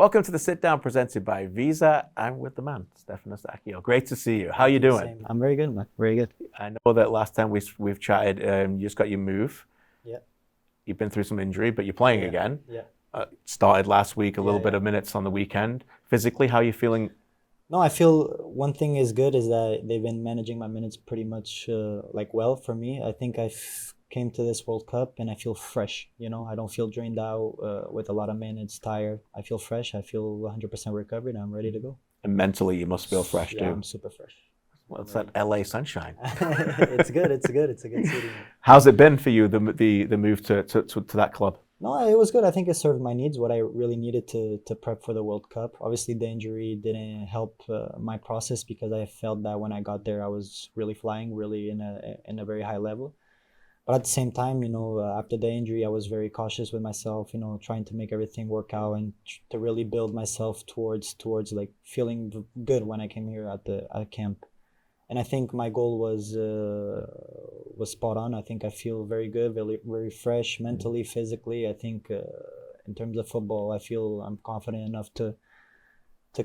Welcome to the sit down presented by Visa. I'm with the man, Stefan Eustáquio. Great to see you. How you doing? Same. I'm very good, man. Very good. I know that last time we've chatted, you just got your move. Yeah. You've been through some injury, but you're playing again. Yeah. Started last week, a little bit of minutes on the weekend. Physically, how are you feeling? No, I feel one thing is good is that they've been managing my minutes pretty much well for me. I think I've came to this World Cup and I feel fresh. I don't feel drained out with a lot of minutes, tired. I feel fresh. I feel 100% recovered. I'm ready to go. And mentally, you must feel fresh too. Yeah, I'm super fresh. Well, it's that LA sunshine. It's good. It's good. It's a good city. How's it been for you, the move to that club? No, it was good. I think it served my needs, what I really needed to prep for the World Cup. Obviously, the injury didn't help my process because I felt that when I got there, I was really flying, really in a very high level. But at the same time, after the injury, I was very cautious with myself, trying to make everything work out and to really build myself towards like feeling good when I came here at camp. And I think my goal was spot on. I think I feel very good, very, very fresh mentally, physically. I think in terms of football, I feel I'm confident enough to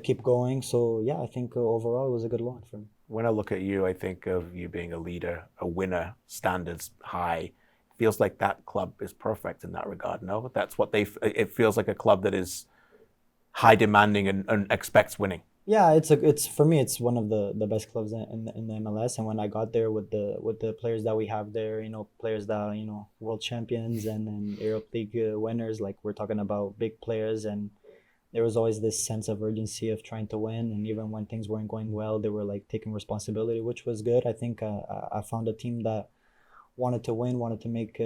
keep going. So yeah, I think overall it was a good launch for me. When I look at you, I think of you being a leader, a winner, standards high. Feels like that club is perfect in that regard. No, that's what it feels like, a club that is high demanding and expects winning. Yeah, it's for me, it's one of the best clubs in the MLS. And when I got there with the players that we have there, players that world champions and Europe League winners, like we're talking about big players, and there was always this sense of urgency of trying to win. And even when things weren't going well, they were like taking responsibility, which was good. I think I found a team that wanted to win, wanted to make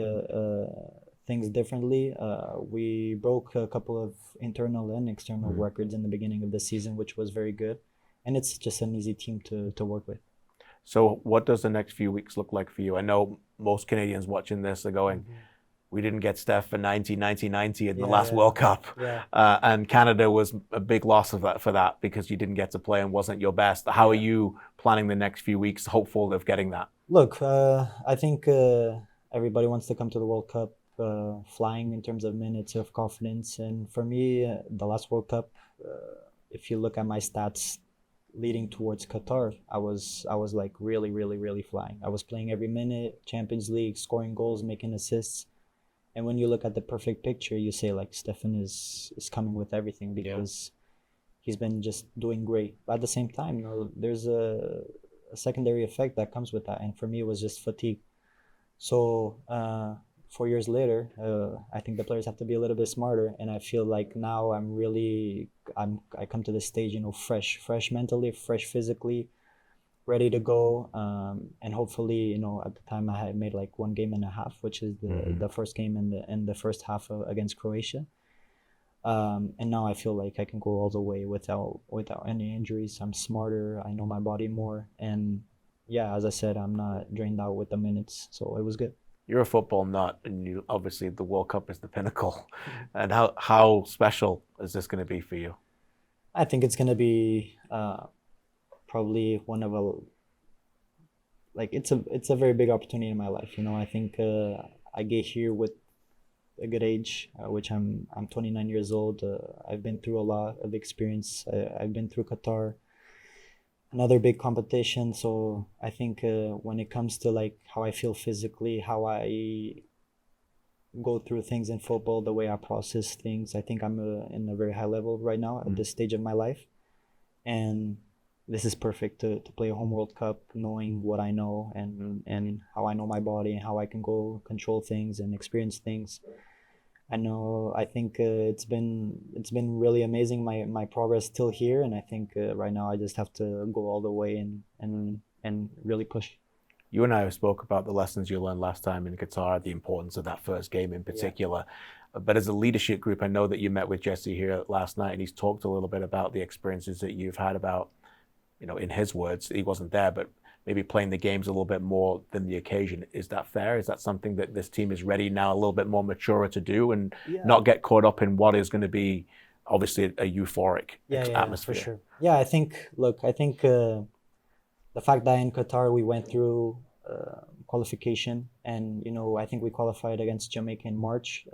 things differently. We broke a couple of internal and external records in the beginning of the season, which was very good. And it's just an easy team to work with. So what does the next few weeks look like for you? I know most Canadians watching this are going, we didn't get Steph for 1990 in the last World Cup. Yeah. And Canada was a big loss for that because you didn't get to play and wasn't your best. How are you planning the next few weeks, hopeful of getting that? Look, I think everybody wants to come to the World Cup flying in terms of minutes of confidence. And for me, the last World Cup, if you look at my stats leading towards Qatar, I was like really, really, really flying. I was playing every minute, Champions League, scoring goals, making assists. And when you look at the perfect picture, you say like Stefan is coming with everything because he's been just doing great. But at the same time, there's a secondary effect that comes with that. And for me, it was just fatigue. So 4 years later, I think the players have to be a little bit smarter. And I feel like now I come to this stage, fresh mentally, fresh physically, ready to go. And hopefully, at the time I had made like 1.5 games, which is the first game in the first half against Croatia. And now I feel like I can go all the way without any injuries. I'm smarter. I know my body more. And yeah, as I said, I'm not drained out with the minutes. So it was good. You're a football nut, and obviously the World Cup is the pinnacle. And how special is this going to be for you? I think it's going to be probably one of it's a very big opportunity in my life. I think I get here with a good age, which I'm 29 years old. I've been through a lot of experience. I've been through Qatar, another big competition. So I think when it comes to like how I feel physically, how I go through things in football, the way I process things, I think I'm in a very high level right now at this stage of my life. And this is perfect to play a home World Cup, knowing what I know and how I know my body and how I can go control things and experience things. I think it's been really amazing, my progress till here. And I think right now I just have to go all the way and really push. You and I have spoke about the lessons you learned last time in Qatar, the importance of that first game in particular. But as a leadership group, I know that you met with Jesse here last night, and he's talked a little bit about the experiences that you've had about, in his words, he wasn't there, but maybe playing the games a little bit more than the occasion. Is that fair? Is that something that this team is ready now, a little bit more mature to do and not get caught up in what is going to be obviously a euphoric atmosphere? For sure. Yeah, I think the fact that in Qatar we went through qualification, and I think we qualified against Jamaica in March.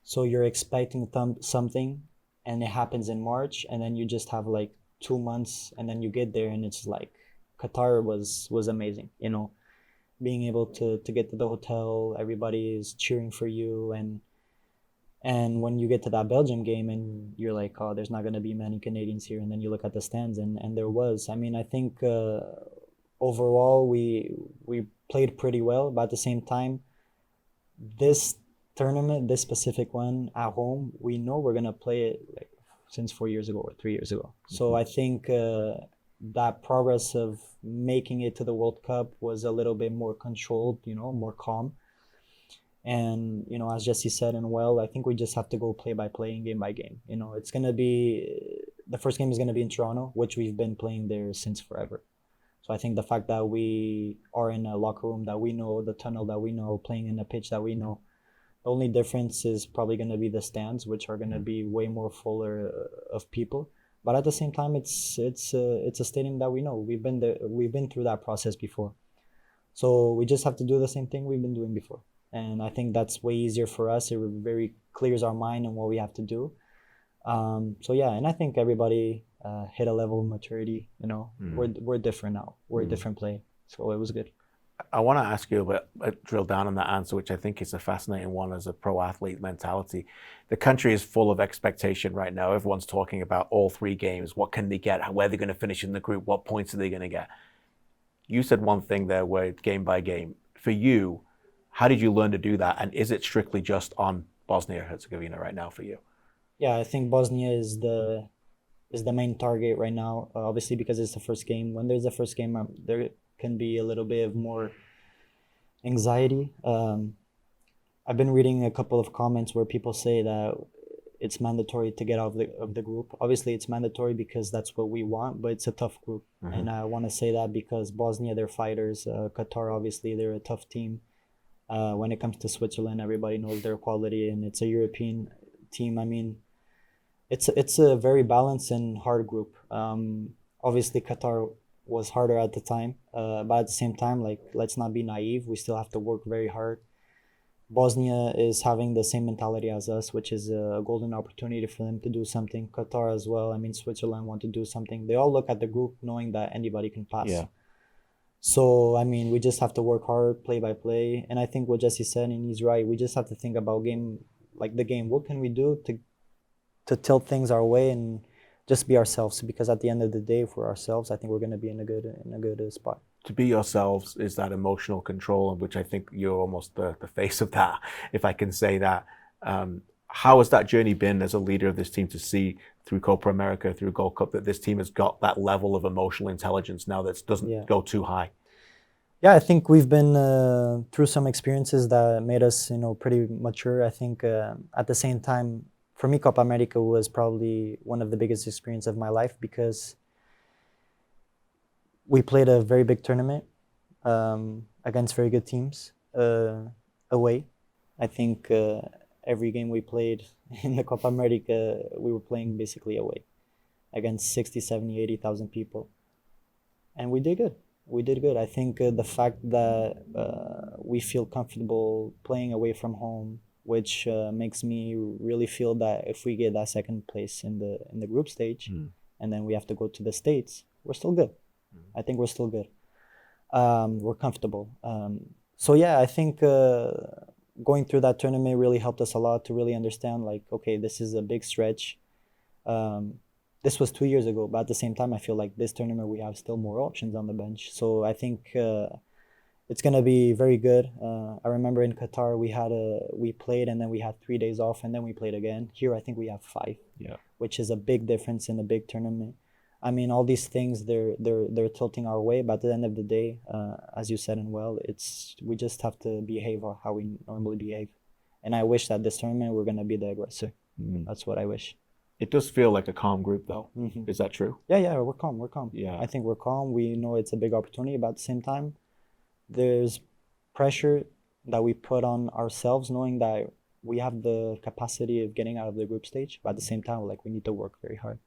So you're expecting something, and it happens in March, and then you just have like 2 months, and then you get there, and it's like Qatar was amazing. Being able to get to the hotel, everybody is cheering for you, and when you get to that Belgium game and you're like, oh, there's not going to be many Canadians here, and then you look at the stands, and there was. I mean, I think overall we played pretty well, but at the same time, this tournament, this specific one at home, we know we're going to play it like since 4 years ago or 3 years ago. So I think that progress of making it to the World Cup was a little bit more controlled, more calm. And as Jesse said, and well, I think we just have to go play by play and game by game. It's gonna be the first game is gonna be in Toronto, which we've been playing there since forever. So I think the fact that we are in a locker room that we know, the tunnel that we know, playing in a pitch that we know, the only difference is probably gonna be the stands, which are gonna be way more fuller of people. But at the same time, it's a stadium that we know. We've been there. We've been through that process before. So we just have to do the same thing we've been doing before. And I think that's way easier for us. It very clears our mind on what we have to do. So yeah, and I think everybody hit a level of maturity. We're different now. We're a different play. So it was good. I want to ask you a bit, drill down on that answer, which I think is a fascinating one as a pro athlete mentality. The country is full of expectation right now. Everyone's talking about all 3 games. What can they get? Where they're going to finish in the group? What points are they going to get? You said one thing there where game by game. For you, how did you learn to do that? And is it strictly just on Bosnia-Herzegovina right now for you? Yeah, I think Bosnia is the main target right now. Obviously, because it's the first game. When there's the first game, there can be a little bit of more anxiety. I've been reading a couple of comments where people say that it's mandatory to get out of the group. Obviously, it's mandatory because that's what we want, but it's a tough group. Mm-hmm. And I want to say that because Bosnia, they're fighters. Qatar, obviously, they're a tough team. When it comes to Switzerland, everybody knows their quality, and it's a European team. I mean, it's a very balanced and hard group. Obviously, Qatar was harder at the time, but at the same time, like, let's not be naive. We still have to work very hard. Bosnia is having the same mentality as us, which is a golden opportunity for them to do something. Qatar as well. I mean, Switzerland want to do something. They all look at the group knowing that anybody can pass. Yeah. So, I mean, we just have to work hard, play by play. And I think what Jesse said, and he's right, we just have to think about the game. What can we do to tilt things our way and just be ourselves? Because at the end of the day, if we're ourselves, I think we're going to be in a good spot. To be yourselves is that emotional control, which I think you're almost the face of that, if I can say that. How has that journey been as a leader of this team to see through Copa America, through Gold Cup, that this team has got that level of emotional intelligence now that doesn't go too high? Yeah, I think we've been through some experiences that made us, pretty mature. I think at the same time, for me, Copa America was probably one of the biggest experiences of my life because we played a very big tournament against very good teams away. I think every game we played in the Copa America, we were playing basically away against 60, 70, 80,000 people. And we did good. We did good. I think the fact that we feel comfortable playing away from home, which makes me really feel that if we get that second place in the group stage, and then we have to go to the States, we're still good. I think we're still good. We're comfortable. So yeah, I think going through that tournament really helped us a lot to really understand, like, okay, this is a big stretch. This was 2 years ago, but at the same time, I feel like this tournament we have still more options on the bench. So I think it's gonna be very good. I remember in Qatar we played and then we had 3 days off and then we played again. Here I think we have 5, which is a big difference in a big tournament. I mean, all these things they're tilting our way, but at the end of the day, as you said, and well, we just have to behave how we normally behave. And I wish that this tournament we're gonna be the aggressor. That's what I wish. It does feel like a calm group, though. Is that true? Yeah, we're calm. Yeah, I think we're calm. We know it's a big opportunity, but at the same time, there's pressure that we put on ourselves, knowing that we have the capacity of getting out of the group stage, but at the same time, like, we need to work very hard.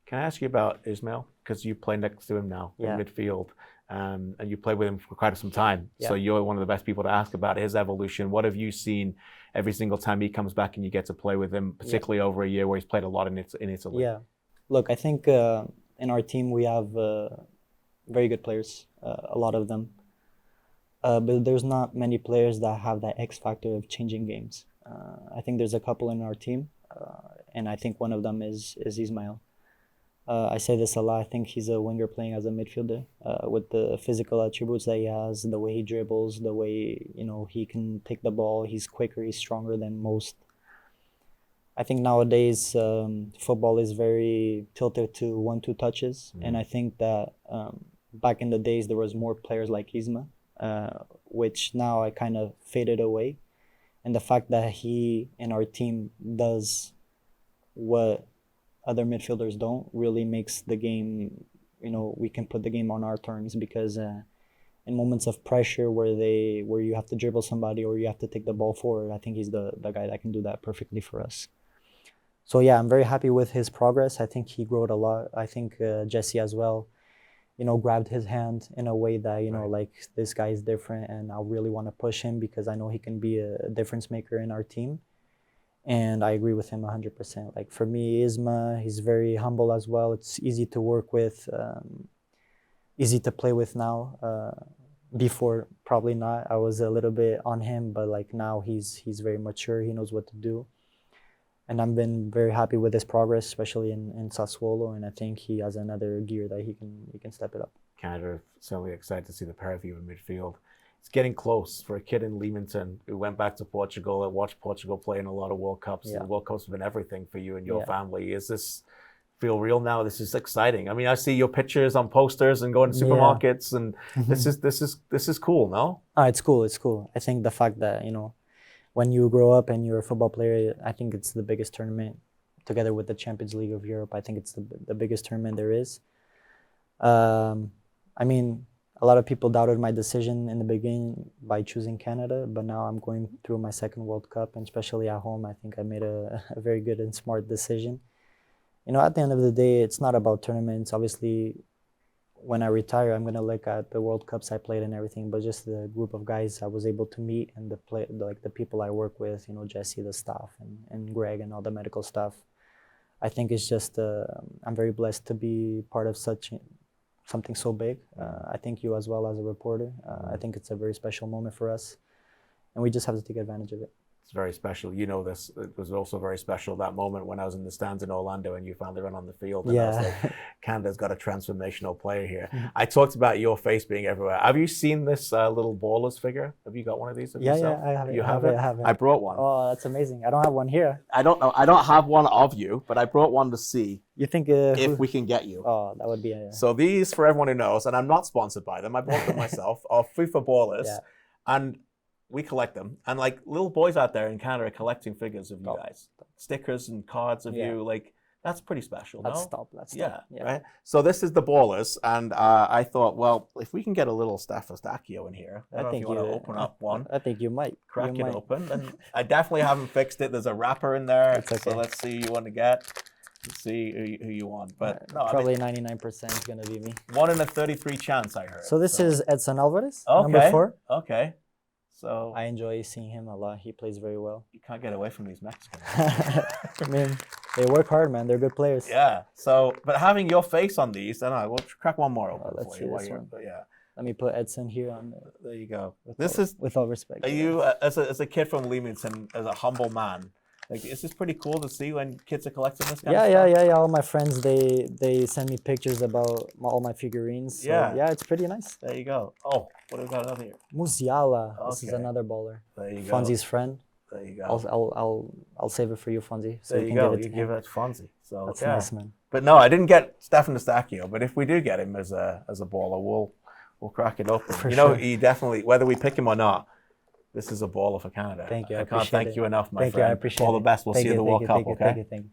Can I ask you about Ismail? Because you play next to him now in midfield, and you played with him for quite some time. So you're one of the best people to ask about his evolution. What have you seen every single time he comes back and you get to play with him, particularly over a year where he's played a lot in Italy. Yeah. Look, I think in our team we have very good players, a lot of them. But there's not many players that have that X factor of changing games. I think there's a couple in our team, and I think one of them is Ismail. I say this a lot. I think he's a winger playing as a midfielder with the physical attributes that he has, the way he dribbles, the way he can take the ball. He's quicker, he's stronger than most. I think nowadays football is very tilted to 1-2 touches, and I think that back in the days there was more players like Isma, which now I kind of faded away. And the fact that he in our team does what other midfielders don't really makes the game, we can put the game on our terms, because in moments of pressure where you have to dribble somebody or you have to take the ball forward, I think he's the guy that can do that perfectly for us. So yeah, I'm very happy with his progress. I think he grew a lot. I think Jesse as well, grabbed his hand in a way that, like, this guy is different and I really want to push him because I know he can be a difference maker in our team. And I agree with him 100%. Like, for me, Isma, he's very humble as well. It's easy to work with, easy to play with now. Before, probably not. I was a little bit on him, but like now he's very mature. He knows what to do. And I've been very happy with his progress, especially in Sassuolo. And I think he has another gear that he can step it up. Canada, certainly excited to see the pair of you in midfield. It's getting close for a kid in Leamington who went back to Portugal and watched Portugal play in a lot of World Cups. Yeah. The World Cups have been everything for you and your family. Is this feel real now? This is exciting. I mean, I see your pictures on posters and going to supermarkets, and this is cool, no? It's cool. It's cool. I think the fact that, when you grow up and you're a football player, I think it's the biggest tournament, together with the Champions League of Europe. I think it's the biggest tournament there is. I mean, a lot of people doubted my decision in the beginning by choosing Canada, but now I'm going through my second World Cup, and especially at home, I think I made a very good and smart decision. At the end of the day, it's not about tournaments. Obviously, when I retire, I'm going to look at the World Cups I played and everything, but just the group of guys I was able to meet and the people I work with, Jesse, the staff, and Greg and all the medical staff. I think it's just, I'm very blessed to be part of something so big. I think you as well as a reporter. I think it's a very special moment for us, and we just have to take advantage of it. It's very special. This. It was also very special, that moment when I was in the stands in Orlando and you finally ran on the field. And I was like, Canada's got a transformational player here. I talked about your face being everywhere. Have you seen this little Ballers figure? Have you got one of these of yourself? Yeah, I have it. You have it? I have it. I brought one. Oh, that's amazing. I don't have one here. I don't know. I don't have one of you, but I brought one to see. You think if we can get you? Oh, that would be So these, for everyone who knows, and I'm not sponsored by them, I bought them myself, are FIFA Ballers. Yeah. And we collect them. And like little boys out there in Canada are collecting figures of you guys. Stickers and cards of you. Like, that's pretty special, Let's no? stop. Yeah, right? So this is the Ballers. And I thought, well, if we can get a little Eustáquio in here, I don't know if you want to open up one. I think you might. Crack it open. And I definitely haven't fixed it. There's a wrapper in there. It's okay. So let's see who you want to get. Let's see who you want. But no, probably 99% is going to be me. 1 in a 33 chance, I heard. So this is Edson Alvarez, okay. number 4. Okay. So I enjoy seeing him a lot. He plays very well. You can't get away from these Mexicans. I mean, they work hard, man. They're good players. Yeah. So, but having your face on these, then we'll crack one more open. Let's see this one. Yeah. Let me put Edson here on. There you go. With all respect. Are you as a kid from Leamington, as a humble man? Like, is this pretty cool to see when kids are collecting this kind of stuff? Yeah. All my friends, they send me pictures about all my figurines. So, yeah, it's pretty nice. There you go. Oh, what have we got out here? Musiala. Okay. This is another baller. There you go. Fonzie's friend. There you go. I'll save it for you, Fonzie. So there you go. You give it to Fonzie. So that's nice, man. But no, I didn't get Stefan Eustáquio. But if we do get him as a baller, we'll crack it open. Sure. He definitely, whether we pick him or not, this is a baller for Canada. Thank you. I can't thank you enough, my friend. Thank you. I appreciate it. All the best. We'll see you at the World Cup, okay? Thank you.